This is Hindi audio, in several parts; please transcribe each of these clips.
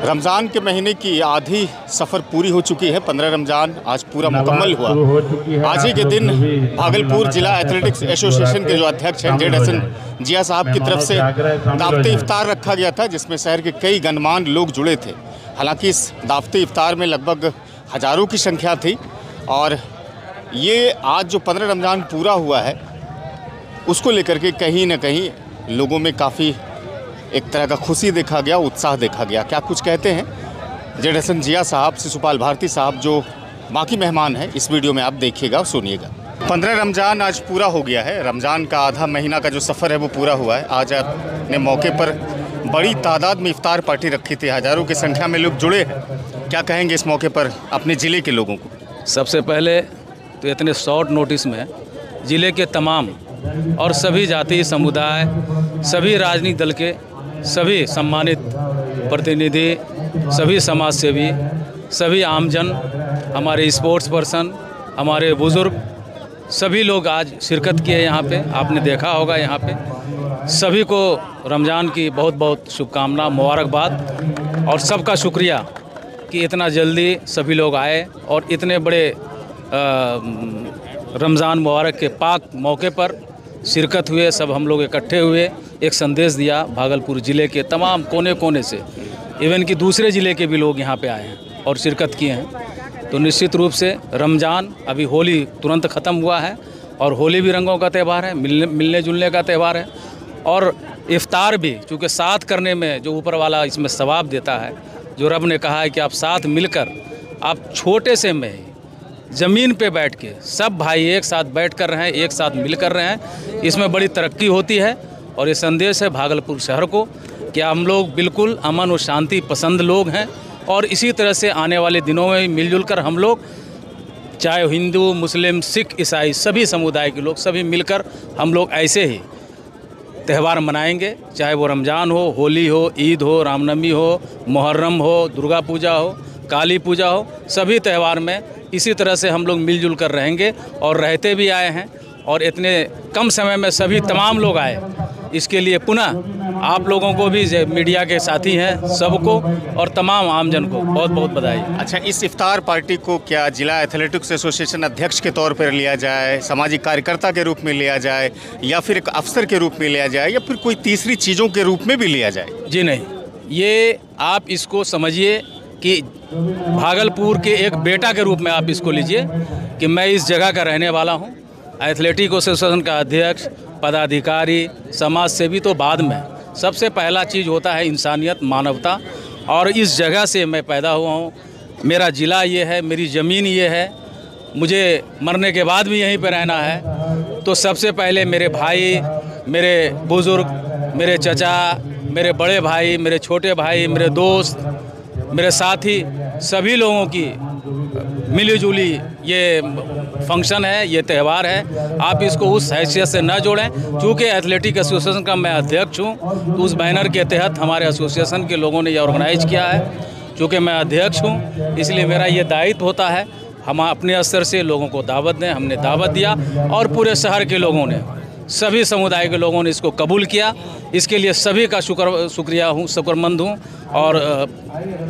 रमज़ान के महीने की आधी सफ़र पूरी हो चुकी है। 15 रमज़ान आज पूरा मुकम्मल हुआ। आज ही के दिन भागलपुर जिला एथलेटिक्स एसोसिएशन के जो अध्यक्ष हैं जेड हसन जिया साहब की तरफ से दावते इफ्तार रखा गया था, जिसमें शहर के कई गणमान्य लोग जुड़े थे। हालांकि इस दावते इफ्तार में लगभग हज़ारों की संख्या थी और ये आज जो 15 रमज़ान पूरा हुआ है उसको लेकर के कहीं ना कहीं लोगों में काफ़ी एक तरह का खुशी देखा गया, उत्साह देखा गया। क्या कुछ कहते हैं जेड हसन जिया साहब, शिशुपाल भारती साहब जो बाकी मेहमान हैं, इस वीडियो में आप देखिएगा और सुनिएगा। 15 रमज़ान आज पूरा हो गया है। रमज़ान का आधा महीना का जो सफ़र है वो पूरा हुआ है। आज आपने मौके पर बड़ी तादाद में इफ्तार पार्टी रखी थी, हज़ारों की संख्या में लोग जुड़े हैं। क्या कहेंगे इस मौके पर अपने ज़िले के लोगों को? सबसे पहले तो इतने शॉर्ट नोटिस में ज़िले के तमाम और सभी जातीय समुदाय, सभी राजनीतिक दल के सभी सम्मानित प्रतिनिधि, सभी समाज सेवी, सभी आमजन, हमारे स्पोर्ट्स पर्सन, हमारे बुज़ुर्ग, सभी लोग आज शिरकत किए यहाँ पे। आपने देखा होगा यहाँ पे सभी को रमज़ान की बहुत बहुत शुभकामना, मुबारकबाद और सबका शुक्रिया कि इतना जल्दी सभी लोग आए और इतने बड़े रमज़ान मुबारक के पाक मौके पर शिरकत हुए। सब हम लोग इकट्ठे हुए, एक संदेश दिया। भागलपुर ज़िले के तमाम कोने कोने से, इवन कि दूसरे ज़िले के भी लोग यहाँ पे आए हैं और शिरकत किए हैं। तो निश्चित रूप से रमज़ान, अभी होली तुरंत ख़त्म हुआ है और होली भी रंगों का त्यौहार है, मिलने जुलने का त्यौहार है। और इफ्तार भी चूँकि साथ करने में जो ऊपर वाला इसमें सवाब देता है, जो रब ने कहा है कि आप साथ मिलकर, आप छोटे से में ज़मीन पे बैठ के सब भाई एक साथ बैठ कर रहे हैं, एक साथ मिल कर रहे हैं, इसमें बड़ी तरक्की होती है। और ये संदेश है भागलपुर शहर को कि हम लोग बिल्कुल अमन और शांति पसंद लोग हैं और इसी तरह से आने वाले दिनों में भी मिलजुल कर हम लोग, चाहे हिंदू, मुस्लिम, सिख, ईसाई, सभी समुदाय के लोग सभी मिलकर हम लोग ऐसे ही त्यौहार मनाएंगे। चाहे वो रमज़ान हो, होली हो, ईद हो, रामनवमी हो, मुहर्रम हो, दुर्गा पूजा हो, काली पूजा हो, सभी त्यौहार में इसी तरह से हम लोग मिलजुल कर रहेंगे और रहते भी आए हैं। और इतने कम समय में सभी तमाम लोग आए, इसके लिए पुनः आप लोगों को भी, मीडिया के साथी हैं सबको और तमाम आमजन को बहुत बहुत बधाई। अच्छा, इस इफ्तार पार्टी को क्या जिला एथलेटिक्स एसोसिएशन अध्यक्ष के तौर पर लिया जाए, सामाजिक कार्यकर्ता के रूप में लिया जाए, या फिर एक अफसर के रूप में लिया जाए, या फिर कोई तीसरी चीज़ों के रूप में भी लिया जाए? जी नहीं, ये आप इसको समझिए कि भागलपुर के एक बेटा के रूप में आप इसको लीजिए कि मैं इस जगह का रहने वाला हूँ। एथलेटिक एसोसिएशन का अध्यक्ष, पदाधिकारी, समाज सेवी तो बाद में, सबसे पहला चीज़ होता है इंसानियत, मानवता। और इस जगह से मैं पैदा हुआ हूँ, मेरा ज़िला ये है, मेरी ज़मीन ये है, मुझे मरने के बाद भी यहीं पर रहना है। तो सबसे पहले मेरे भाई, मेरे बुज़ुर्ग, मेरे चचा, मेरे बड़े भाई, मेरे छोटे भाई, मेरे दोस्त, मेरे साथी, सभी लोगों की मिली-जुली ये फंक्शन है, ये त्यौहार है। आप इसको उस हैसियत से न जोड़ें। चूँकि एथलेटिक एसोसिएशन का मैं अध्यक्ष हूँ, तो उस बैनर के तहत हमारे एसोसिएशन के लोगों ने ये ऑर्गेनाइज किया है। चूँकि मैं अध्यक्ष हूँ, इसलिए मेरा ये दायित्व होता है हम अपने स्तर से लोगों को दावत दें। हमने दावत दिया और पूरे शहर के लोगों ने, सभी समुदाय के लोगों ने इसको कबूल किया। इसके लिए सभी का शुक्रिया हूँ, शुक्रमंद हूँ और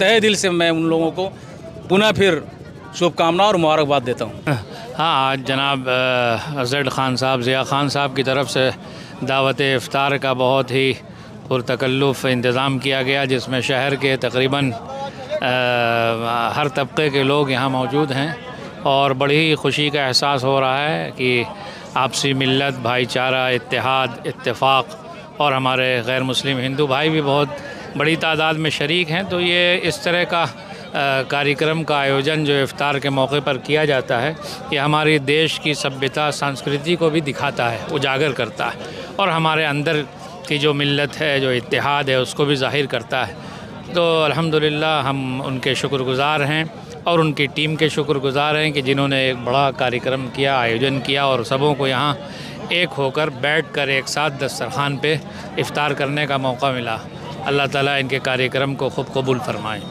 तहे दिल से मैं उन लोगों को पुनः फिर शुभकामना और मुबारकबाद देता हूँ। हाँ, आज जनाब जेड खान साहब, ज़िया खान साहब की तरफ से दावत इफ्तार का बहुत ही पुरतकल्लुफ़ इंतज़ाम किया गया, जिसमें शहर के तकरीबन हर तबके के लोग यहाँ मौजूद हैं और बड़ी खुशी का एहसास हो रहा है कि आपसी मिल्लत, भाईचारा, इत्तेहाद, इत्तेफाक और हमारे गैर मुस्लिम हिंदू भाई भी बहुत बड़ी तादाद में शरीक हैं। तो ये इस तरह का कार्यक्रम का आयोजन जो इफ्तार के मौके पर किया जाता है, ये हमारे देश की सभ्यता, संस्कृति को भी दिखाता है, उजागर करता है और हमारे अंदर की जो मिल्लत है, जो इत्तेहाद है, उसको भी ज़ाहिर करता है। तो अल्हम्दुलिल्लाह हम उनके शुक्रगुज़ार हैं और उनकी टीम के शुक्रगुज़ार हैं कि जिन्होंने एक बड़ा कार्यक्रम किया, आयोजन किया और सबों को यहाँ एक होकर बैठकर एक साथ दस्तरखान पे इफ्तार करने का मौका मिला। अल्लाह ताला इनके कार्यक्रम को खूब कबूल फरमाएँ।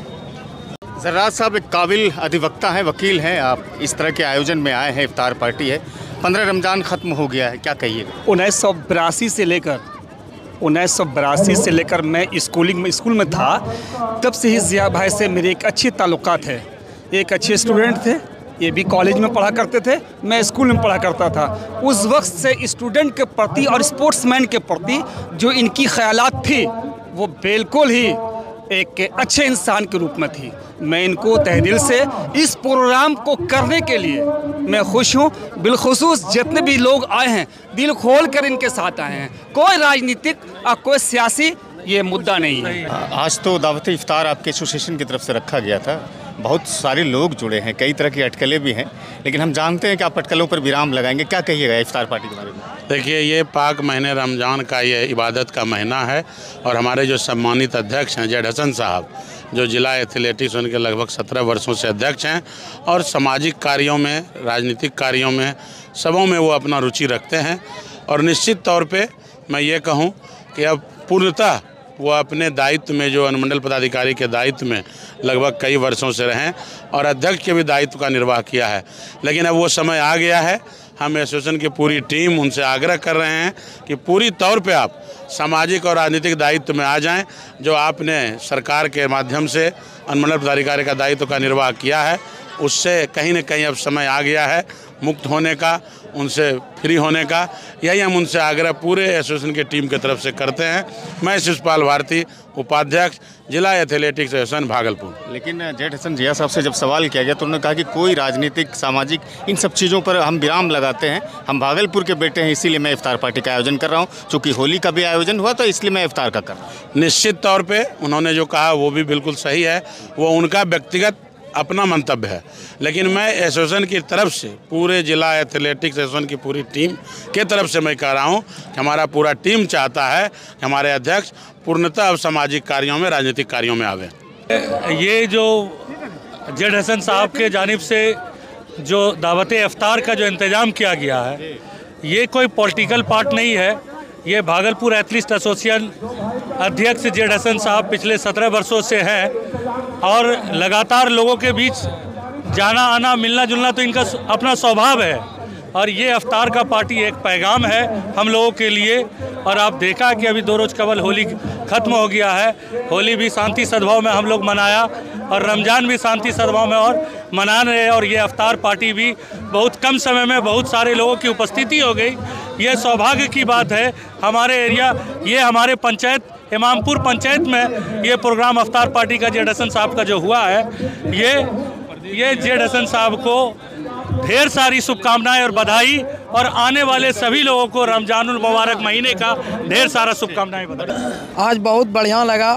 जर्राद साहब एक काबिल अधिवक्ता हैं, वकील हैं, आप इस तरह के आयोजन में आए हैं, इफ्तार पार्टी है, 15 रमज़ान ख़त्म हो गया है, क्या कहिएगा? 1982 से लेकर 1982 से लेकर मैं स्कूल में था, तब से ही ज़िया भाई से मेरे एक अच्छी ताल्लुकात है। एक अच्छे स्टूडेंट थे, ये भी कॉलेज में पढ़ा करते थे, मैं स्कूल में पढ़ा करता था। उस वक्त से स्टूडेंट के प्रति और स्पोर्ट्समैन के प्रति जो इनकी ख़यालात थी वो बिल्कुल ही एक अच्छे इंसान के रूप में थी। मैं इनको तहे दिल से इस प्रोग्राम को करने के लिए मैं खुश हूँ। बिलखुसूस जितने भी लोग आए हैं दिल खोल कर इनके साथ आए हैं। कोई राजनीतिक और कोई सियासी ये मुद्दा नहीं है। आज तो दावत इफ्तार आपके एसोसिएशन की तरफ से रखा गया था, बहुत सारे लोग जुड़े हैं, कई तरह की अटकलें भी हैं, लेकिन हम जानते हैं कि आप अटकलों पर विराम लगाएंगे। क्या कहिएगा इफ्तार पार्टी के बारे में? देखिए, ये पाक महीने रमज़ान का ये इबादत का महीना है और हमारे जो सम्मानित अध्यक्ष हैं जेड हसन साहब, जो जिला एथलेटिक्स उनके लगभग 17 वर्षों से अध्यक्ष हैं और सामाजिक कार्यों में, राजनीतिक कार्यों में, सबों में वो अपना रुचि रखते हैं। और निश्चित तौर पे मैं ये कहूँ कि अब पूर्णतः वो अपने दायित्व में, जो अनुमंडल पदाधिकारी के दायित्व में लगभग कई वर्षों से रहें और अध्यक्ष के भी दायित्व का निर्वाह किया है, लेकिन अब वो समय आ गया है। हम एसोसिएशन की पूरी टीम उनसे आग्रह कर रहे हैं कि पूरी तौर पे आप सामाजिक और राजनीतिक दायित्व में आ जाएं। जो आपने सरकार के माध्यम से अनुमंडल पदाधिकारी का दायित्व का निर्वाह किया है, उससे कहीं न कहीं अब समय आ गया है मुक्त होने का, उनसे फ्री होने का। यही हम उनसे आग्रह पूरे एसोसिएशन की टीम की तरफ से करते हैं। मैं शिशुपाल भारती, उपाध्यक्ष, जिला एथलेटिक्स एसोसिएशन भागलपुर। लेकिन जेड हसन जिया साहब से जब सवाल किया गया तो उन्होंने कहा कि कोई राजनीतिक, सामाजिक, इन सब चीज़ों पर हम विराम लगाते हैं। हम भागलपुर के बेटे हैं, इसीलिए मैं इफ्तार पार्टी का आयोजन कर रहा हूँ। चूँकि होली का भी आयोजन हुआ तो इसलिए मैं इफ्तार का कर रहा हूँ। निश्चित तौर पर उन्होंने जो कहा वो भी बिल्कुल सही है, वो उनका व्यक्तिगत अपना मंतव्य है, लेकिन मैं एसोसिएशन की तरफ से, पूरे जिला एथलेटिक्स एसोसिएशन की पूरी टीम के तरफ से मैं कह रहा हूं कि हमारा पूरा टीम चाहता है कि हमारे अध्यक्ष पूर्णतः अब सामाजिक कार्यों में, राजनीतिक कार्यों में आवे। ये जो जेड हसन साहब के जानिब से जो दावत इफ्तार का जो इंतज़ाम किया गया है, ये कोई पॉलिटिकल पार्ट नहीं है। ये भागलपुर एथलीट एसोसिएशन अध्यक्ष जेड हसन साहब पिछले 17 वर्षों से हैं और लगातार लोगों के बीच जाना आना, मिलना जुलना तो इनका अपना स्वभाव है। और ये इफ्तार का पार्टी एक पैगाम है हम लोगों के लिए। और आप देखा कि अभी 2 रोज़ कबल होली ख़त्म हो गया है। होली भी शांति सद्भाव में हम लोग मनाया और रमज़ान भी शांति सद्भाव में और मना रहे। और ये इफ्तार पार्टी भी बहुत कम समय में बहुत सारे लोगों की उपस्थिति हो गई। ये सौभाग्य की बात है हमारे एरिया, ये हमारे पंचायत इमामपुर पंचायत में ये प्रोग्राम इफ्तार पार्टी का जेड हसन साहब का जो हुआ है, ये जेड हसन साहब को ढेर सारी शुभकामनाएं और बधाई, और आने वाले सभी लोगों को रमजानुल मुबारक महीने का ढेर सारा शुभकामनाएं बधाई। आज बहुत बढ़िया लगा,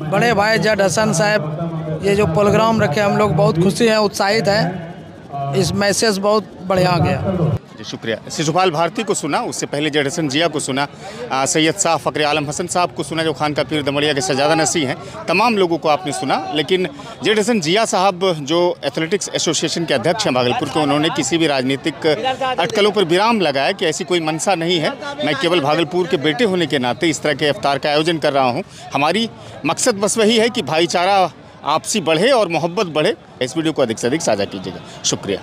बड़े भाई जेड हसन साहब ये जो प्रोग्राम रखे, हम लोग बहुत खुशी हैं, उत्साहित हैं। इस मैसेज बहुत बढ़िया गया। जी शुक्रिया। शिशुपाल भारती को सुना, उससे पहले जेड हसन जिया को सुना, सैयद शाह फ़खर आलम हसन साहब को सुना जो खान का पीर दमड़िया के सजादा नसी हैं। तमाम लोगों को आपने सुना, लेकिन जेड हसन जिया साहब जो एथलेटिक्स एसोसिएशन के अध्यक्ष हैं भागलपुर के, उन्होंने किसी भी राजनीतिक अटकलों पर विराम लगाया कि ऐसी कोई मंशा नहीं है। मैं केवल भागलपुर के बेटे होने के नाते इस तरह के इफ्तार का आयोजन कर रहा हूँ। हमारी मकसद बस वही है कि भाईचारा आपसी बढ़े और मोहब्बत बढ़े। इस वीडियो को अधिक से अधिक साझा कीजिएगा। शुक्रिया।